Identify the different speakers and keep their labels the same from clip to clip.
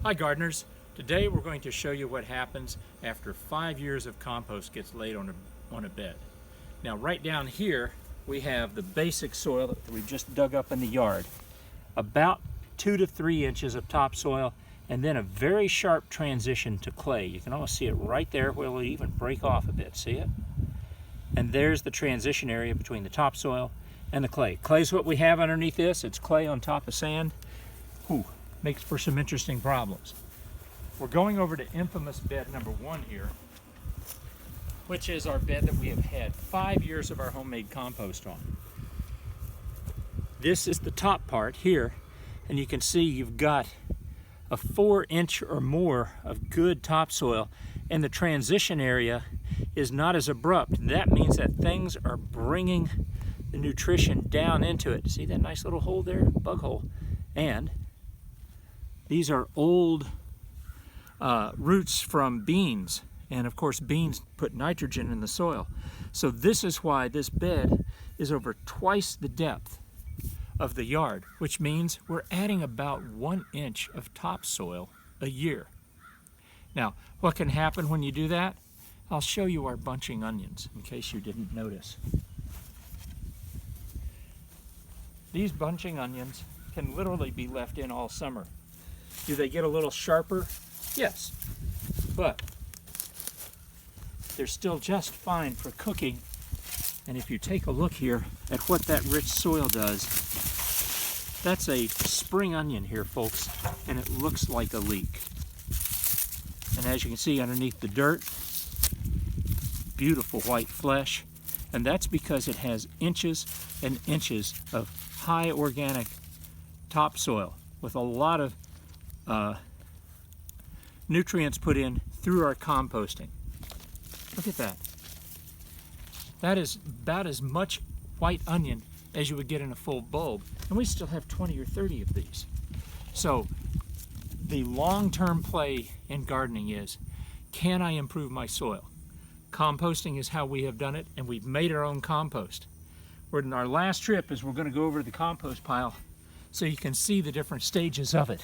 Speaker 1: Hi gardeners, today we're going to show you what happens after 5 years of compost gets laid on a bed. Now right down here we have the basic soil that we just dug up in the yard. About 2 to 3 inches of topsoil and then a very sharp transition to clay. You can almost see it right there where it'll even break off a bit, see it? And there's the transition area between the topsoil and the clay. Clay's what we have underneath this. It's clay on top of sand. Ooh. Makes for some interesting problems. We're going over to infamous bed number 1 here, which is our bed that we have had 5 years of our homemade compost on. This is the top part here, and you can see you've got a 4-inch or more of good topsoil, and the transition area is not as abrupt. That means that things are bringing the nutrition down into it. See that nice little hole there? Bug hole. And these are old roots from beans, and of course beans put nitrogen in the soil. So this is why this bed is over twice the depth of the yard, which means we're adding about 1 inch of topsoil a year. Now, what can happen when you do that? I'll show you our bunching onions in case you didn't notice. These bunching onions can literally be left in all summer. Do they get a little sharper? Yes, but they're still just fine for cooking. And if you take a look here at what that rich soil does, that's a spring onion here, folks, and it looks like a leek. And as you can see underneath the dirt, beautiful white flesh, and that's because it has inches and inches of high organic topsoil with a lot of nutrients put in through our composting. Look at that. That is about as much white onion as you would get in a full bulb, and we still have 20 or 30 of these. So the long-term play in gardening is, can I improve my soil? Composting is how we have done it, and we've made our own compost. We're in our last trip is we're going to go over to the compost pile so you can see the different stages of it.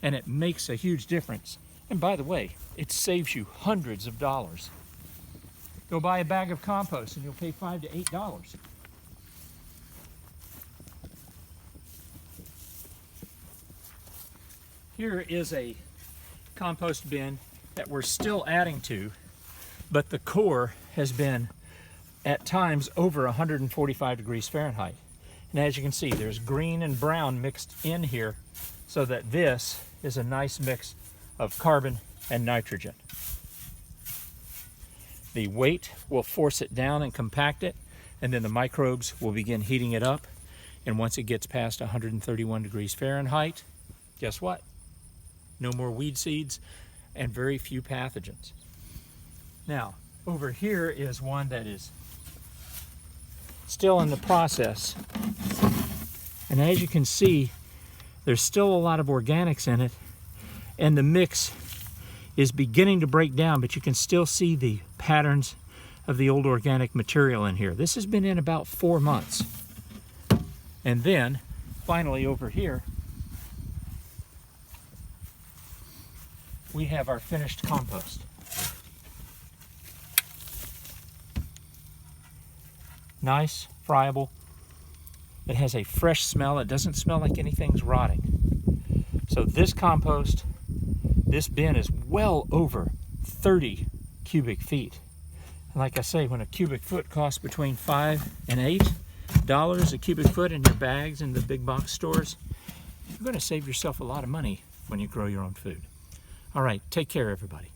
Speaker 1: And it makes a huge difference. And by the way, it saves you hundreds of dollars. Go buy a bag of compost and you'll pay $5 to $8. Here is a compost bin that we're still adding to, but the core has been at times over 145 degrees Fahrenheit. And as you can see, there's green and brown mixed in here, so that this is a nice mix of carbon and nitrogen. The weight will force it down and compact it, and then the microbes will begin heating it up. And once it gets past 131 degrees Fahrenheit, guess what? No more weed seeds and very few pathogens. Now, over here is one that is still in the process. And as you can see, there's still a lot of organics in it, and the mix is beginning to break down, but you can still see the patterns of the old organic material in here. This has been in about 4 months. And then, finally over here, we have our finished compost. Nice, friable. It has a fresh smell. It doesn't smell like anything's rotting. So this compost, this bin is well over 30 cubic feet. And like I say, when a cubic foot costs between $5 and $8 a cubic foot in your bags in the big box stores, you're going to save yourself a lot of money when you grow your own food. All right, take care, everybody.